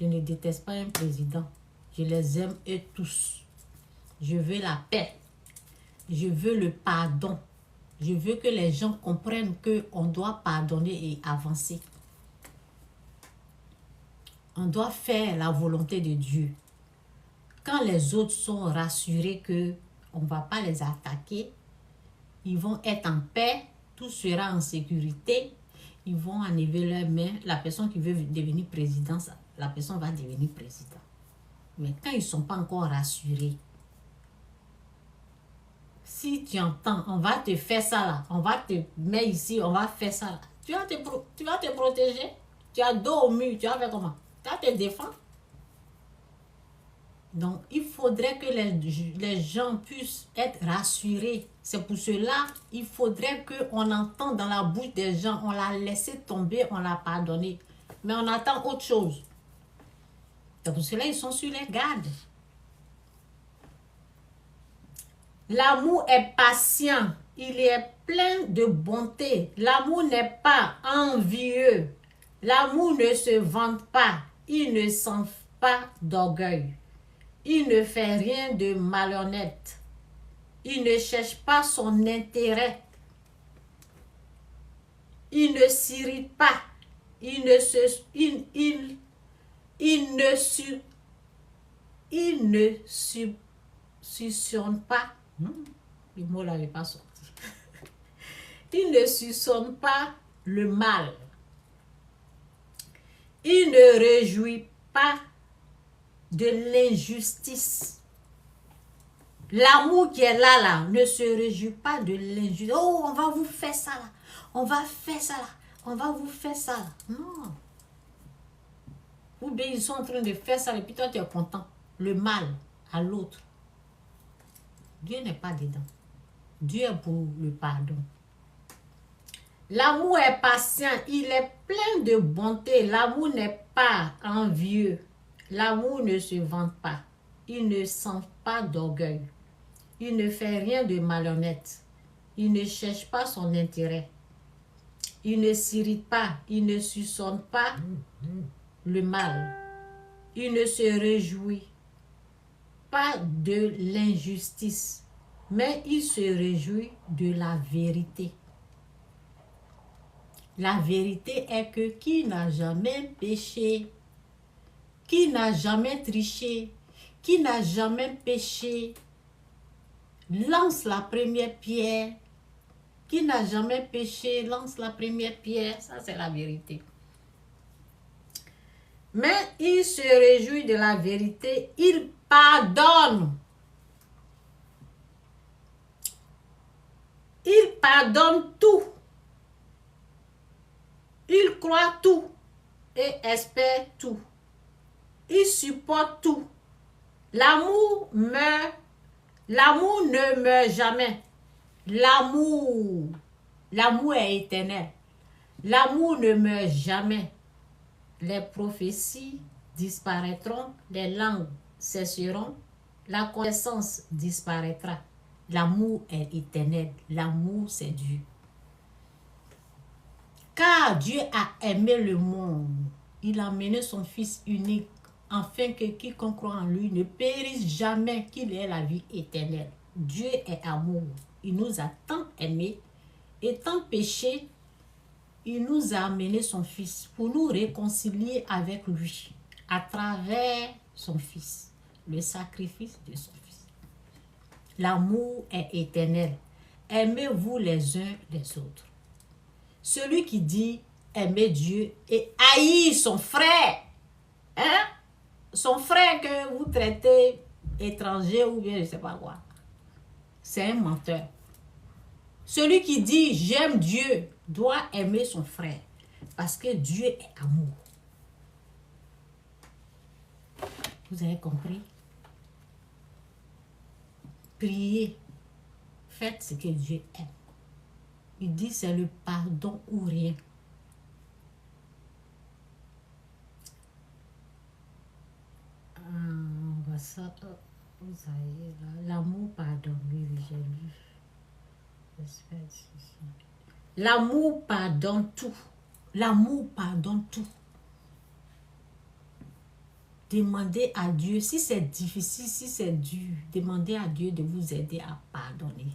Je ne déteste pas un président. Je les aime eux tous. Je veux la paix. Je veux le pardon. Je veux que les gens comprennent qu'on doit pardonner et avancer. On doit faire la volonté de Dieu. Quand les autres sont rassurés qu'on ne va pas les attaquer, ils vont être en paix, tout sera en sécurité, ils vont enlever leurs mains. La personne qui veut devenir président, la personne va devenir président. Mais quand ils ne sont pas encore rassurés, si tu entends, on va te faire ça là, on va te mettre ici, on va faire ça là, tu vas te protéger, tu as dos au mur, tu vas faire comment? Tu vas te défendre. Donc, il faudrait que les gens puissent être rassurés. C'est pour cela, il faudrait qu'on entende dans la bouche des gens, on l'a laissé tomber, on l'a pardonné. Mais on attend autre chose. C'est pour cela ils sont sur les gardes. L'amour est patient, il est plein de bonté. L'amour n'est pas envieux. L'amour ne se vante pas, il ne s'enfle pas d'orgueil. Il ne fait rien de malhonnête. Il ne cherche pas son intérêt. Il ne s'irrite pas. Il ne suçonne pas. Le mot là n'est pas sorti. Il ne suçonne pas le mal. Il ne réjouit pas de l'injustice. L'amour qui est là, ne se réjouit pas de l'injustice. Oh, on va vous faire ça là. On va faire ça là. On va vous faire ça là. Non. Ou bien ils sont en train de faire ça et puis toi tu es content. Le mal à l'autre. Dieu n'est pas dedans. Dieu est pour le pardon. L'amour est patient, il est plein de bonté. L'amour n'est pas envieux. L'amour ne se vante pas. Il ne sent pas d'orgueil. Il ne fait rien de malhonnête. Il ne cherche pas son intérêt. Il ne s'irrite pas. Il ne soupçonne pas le mal. Il ne se réjouit pas de l'injustice, mais il se réjouit de la vérité. La vérité est que qui n'a jamais péché, qui n'a jamais triché, qui n'a jamais péché, lance la première pierre. Qui n'a jamais péché, lance la première pierre. Ça, c'est la vérité. Mais il se réjouit de la vérité. Il pardonne. Il pardonne tout. Il croit tout et espère tout. Il supporte tout. L'amour meurt. L'amour ne meurt jamais. L'amour est éternel. L'amour ne meurt jamais. Les prophéties disparaîtront, les langues cesseront, la connaissance disparaîtra. L'amour est éternel. L'amour, c'est Dieu. Car Dieu a aimé le monde. Il a mené son Fils unique afin que quiconque croit en lui ne périsse jamais, qu'il ait la vie éternelle. Dieu est amour. Il nous a tant aimés et tant péchés. Il nous a amené son Fils pour nous réconcilier avec lui à travers son Fils, le sacrifice de son Fils. L'amour est éternel. Aimez-vous les uns les autres. Celui qui dit aimer Dieu et haïr son frère, hein? Son frère que vous traitez étranger ou bien je ne sais pas quoi, c'est un menteur. Celui qui dit j'aime Dieu doit aimer son frère parce que Dieu est amour. Vous avez compris? Priez. Faites ce que Dieu aime. Il dit c'est le pardon ou rien. On va ça. Vous avez l'amour pardonne. Oui, j'ai lu. L'amour pardonne tout. L'amour pardonne tout. Demandez à Dieu, si c'est difficile, si c'est dur, demandez à Dieu de vous aider à pardonner.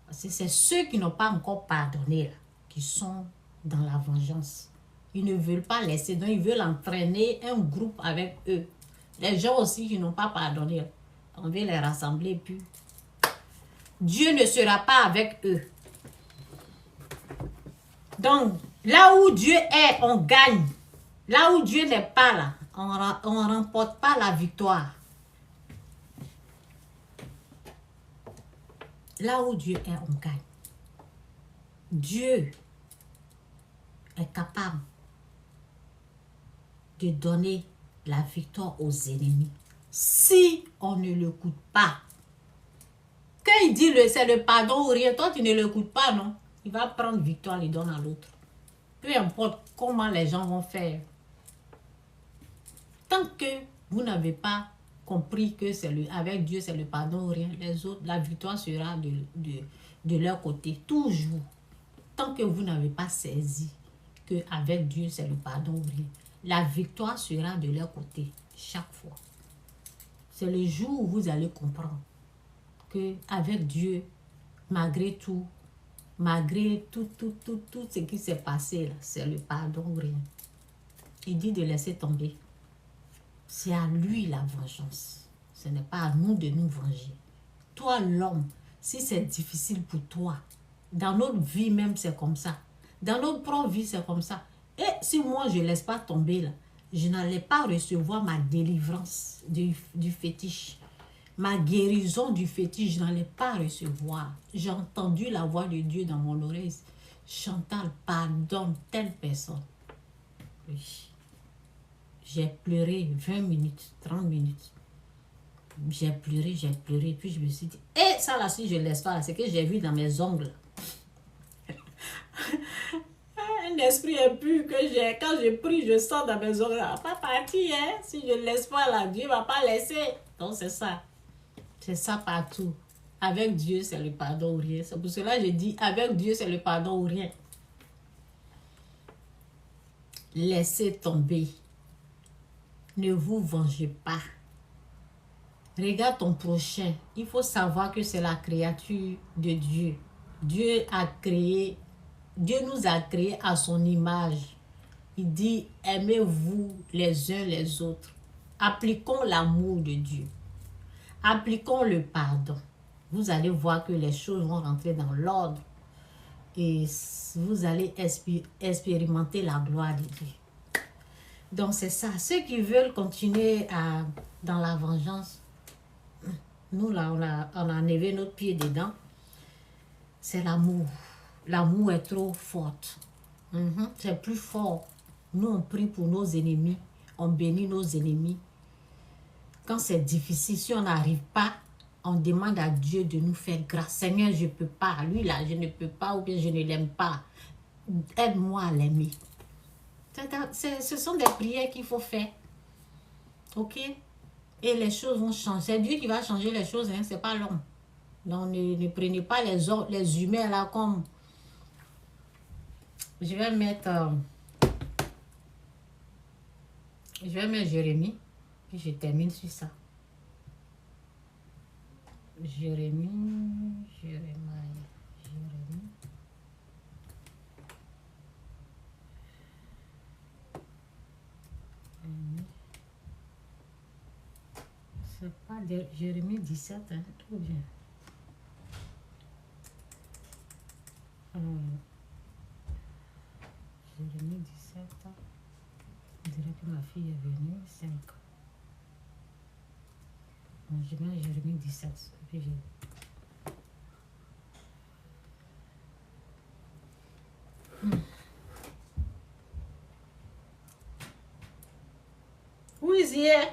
Parce que c'est ceux qui n'ont pas encore pardonné là, qui sont dans la vengeance. Ils ne veulent pas laisser, donc ils veulent entraîner un groupe avec eux. Les gens aussi qui n'ont pas pardonné, on veut les rassembler puis Dieu ne sera pas avec eux. Donc, là où Dieu est, on gagne. Là où Dieu n'est pas là, on ne remporte pas la victoire. Là où Dieu est, on gagne. Dieu est capable de donner la victoire aux ennemis si on ne l'écoute pas. Quand il dit c'est le pardon ou rien, toi tu ne l'écoutes pas, non? Il va prendre victoire, il donne à l'autre. Peu importe comment les gens vont faire. Tant que vous n'avez pas compris que avec Dieu c'est le pardon ou rien, les autres, la victoire sera de leur côté. Toujours. Tant que vous n'avez pas saisi qu'avec Dieu c'est le pardon ou rien, la victoire sera de leur côté chaque fois. C'est le jour où vous allez comprendre qu'avec Dieu, malgré tout ce qui s'est passé là, c'est le pardon ou rien. Il dit de laisser tomber. C'est à lui la vengeance. Ce n'est pas à nous de nous venger. Toi, l'homme, si c'est difficile pour toi, dans notre vie même, c'est comme ça. Dans notre propre vie, c'est comme ça. Et si moi, je ne laisse pas tomber là, je n'allais pas recevoir ma délivrance du fétiche. Ma guérison du fétiche, je n'allais pas recevoir. J'ai entendu la voix de Dieu dans mon oreille. Chantal, pardonne telle personne. Oui. J'ai pleuré 20 minutes, 30 minutes. J'ai pleuré. Puis je me suis dit, ça là, si je ne laisse pas, c'est que j'ai vu dans mes ongles. Un esprit impur que j'ai, quand je prie, je sors dans mes oreilles. Ça va pas partir, hein. Si je ne laisse pas là, Dieu ne va pas laisser. Donc c'est ça. C'est ça partout. Avec Dieu, c'est le pardon ou rien. C'est pour cela que je dis, avec Dieu, c'est le pardon ou rien. Laissez tomber. Ne vous vengez pas. Regarde ton prochain. Il faut savoir que c'est la créature de Dieu. Dieu nous a créés à son image. Il dit, aimez-vous les uns les autres. Appliquons l'amour de Dieu. Appliquons le pardon. Vous allez voir que les choses vont rentrer dans l'ordre. Et vous allez expérimenter la gloire de Dieu. Donc c'est ça. Ceux qui veulent continuer dans la vengeance, nous là, on a enlevé notre pied dedans. C'est l'amour. L'amour est trop fort. C'est plus fort. Nous, on prie pour nos ennemis. On bénit nos ennemis. Quand c'est difficile, si on n'arrive pas, on demande à Dieu de nous faire grâce. Seigneur, je ne peux pas. Lui là, je ne peux pas ou bien je ne l'aime pas. Aide-moi à l'aimer. Ce sont des prières qu'il faut faire. Ok? Et les choses vont changer. C'est Dieu qui va changer les choses, hein? Ce n'est pas l'homme. Donc ne prenez pas les humains là comme... Je vais mettre Jérémie. Puis je termine sur ça. Jérémie. C'est pas de Jérémie 17, hein, tout bien. Jérémie 17, je dirais que ma fille est venue, 5. Je mets Jérémie 17, puis Who is here?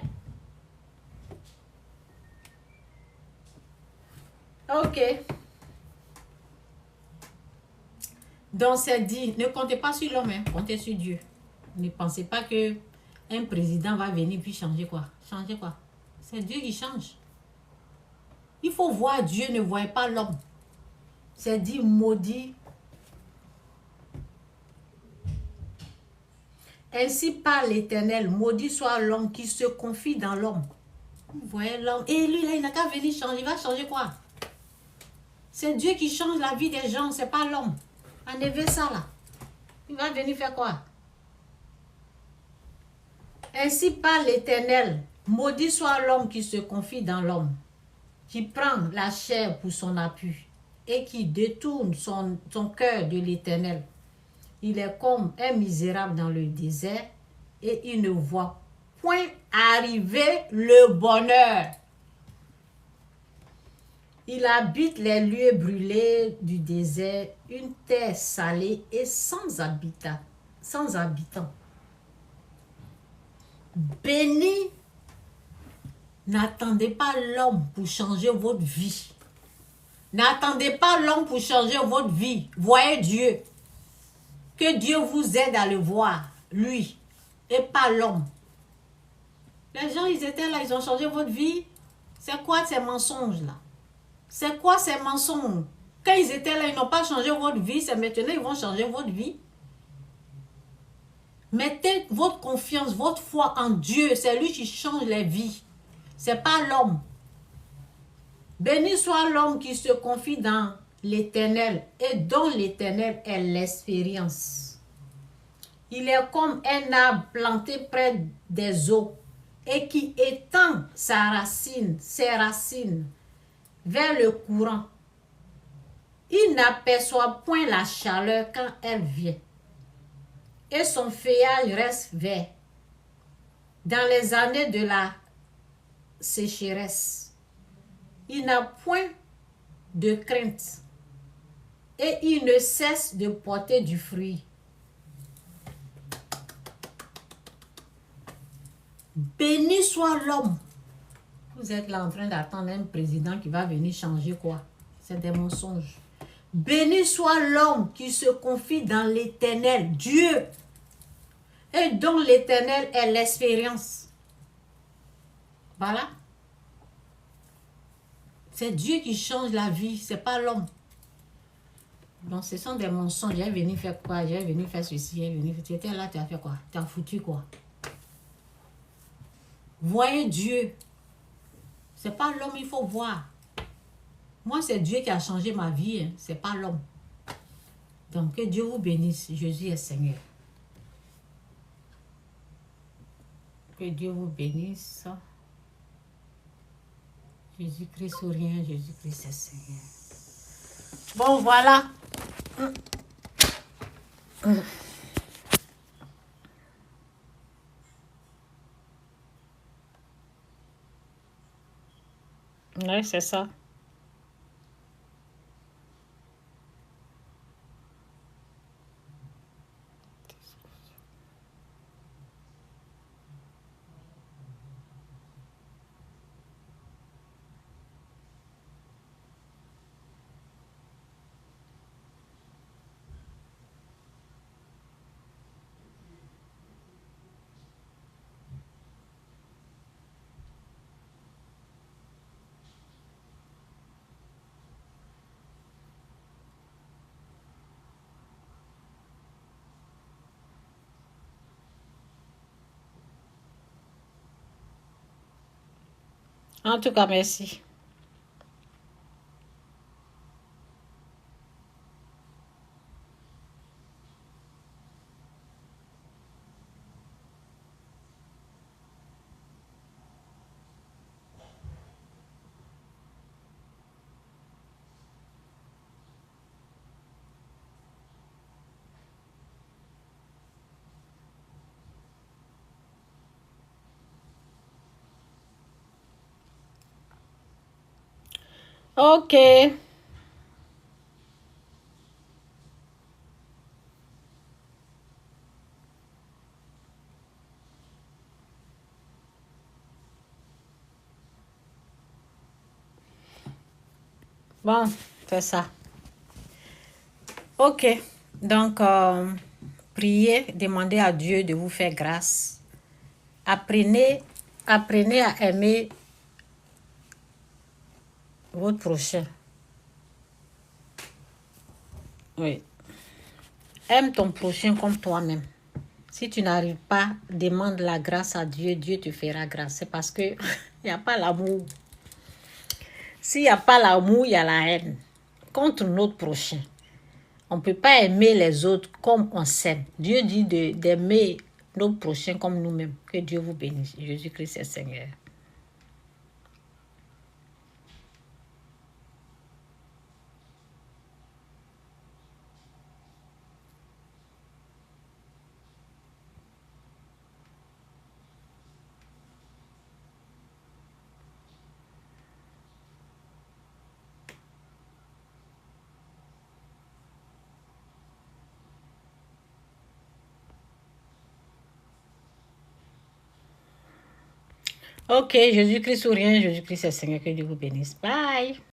Ok. Donc c'est dit, ne comptez pas sur l'homme, hein, comptez sur Dieu. Ne pensez pas que un président va venir puis changer quoi. Changer quoi? C'est Dieu qui change. Il faut voir Dieu, ne voyez pas l'homme. C'est dit maudit. Ainsi parle l'Éternel, maudit soit l'homme qui se confie dans l'homme. Vous voyez l'homme. Et lui là, il n'a qu'à venir changer. Il va changer quoi? C'est Dieu qui change la vie des gens, c'est pas l'homme. Enlevez ça là. Il va venir faire quoi? Ainsi parle l'Éternel, maudit soit l'homme qui se confie dans l'homme, qui prend la chair pour son appui et qui détourne son cœur de l'Éternel. Il est comme un misérable dans le désert et il ne voit point arriver le bonheur. Il habite les lieux brûlés du désert, une terre salée et sans habitants. Béni, n'attendez pas l'homme pour changer votre vie. N'attendez pas l'homme pour changer votre vie. Voyez Dieu. Que Dieu vous aide à le voir, lui, et pas l'homme. Les gens, ils étaient là, ils ont changé votre vie. C'est quoi ces mensonges-là? C'est quoi ces mensonges? Quand ils étaient là, ils n'ont pas changé votre vie. C'est maintenant ils vont changer votre vie. Mettez votre confiance, votre foi en Dieu. C'est lui qui change les vies. C'est pas l'homme. Béni soit l'homme qui se confie dans l'Éternel et dont l'Éternel est l'expérience. Il est comme un arbre planté près des eaux et qui étend ses racines vers le courant. Il n'aperçoit point la chaleur quand elle vient et son feuillage reste vert. Dans les années de la sécheresse, il n'a point de crainte et il ne cesse de porter du fruit. Béni soit l'homme. Vous êtes là en train d'attendre un président qui va venir changer quoi? C'est des mensonges. Béni soit l'homme qui se confie dans l'Éternel, Dieu, et dont l'Éternel est l'expérience. Voilà. C'est Dieu qui change la vie, c'est pas l'homme. Donc, ce sont des mensonges. J'ai venu faire quoi? J'ai venu faire ceci, j'ai venu faire... Tu étais là, tu as fait quoi? Tu as foutu quoi? Voyez Dieu. C'est pas l'homme, il faut voir. Moi, c'est Dieu qui a changé ma vie, hein. C'est pas l'homme. Donc, que Dieu vous bénisse. Jésus est Seigneur. Que Dieu vous bénisse. Jésus-Christ ou rien, Jésus-Christ est Seigneur. Bon, voilà. Oui, c'est ça. En tout cas, merci. Ok. Bon, c'est ça. Ok. Donc, priez, demandez à Dieu de vous faire grâce. Apprenez à aimer votre prochain. Oui. Aime ton prochain comme toi-même. Si tu n'arrives pas, demande la grâce à Dieu. Dieu te fera grâce. C'est parce que il n'y a pas l'amour. S'il n'y a pas l'amour, il y a la haine contre notre prochain. On ne peut pas aimer les autres comme on s'aime. Dieu dit d'aimer nos prochains comme nous-mêmes. Que Dieu vous bénisse. Jésus-Christ est Seigneur. Ok, Jésus-Christ ou rien, Jésus-Christ est Seigneur. Que Dieu vous bénisse. Bye.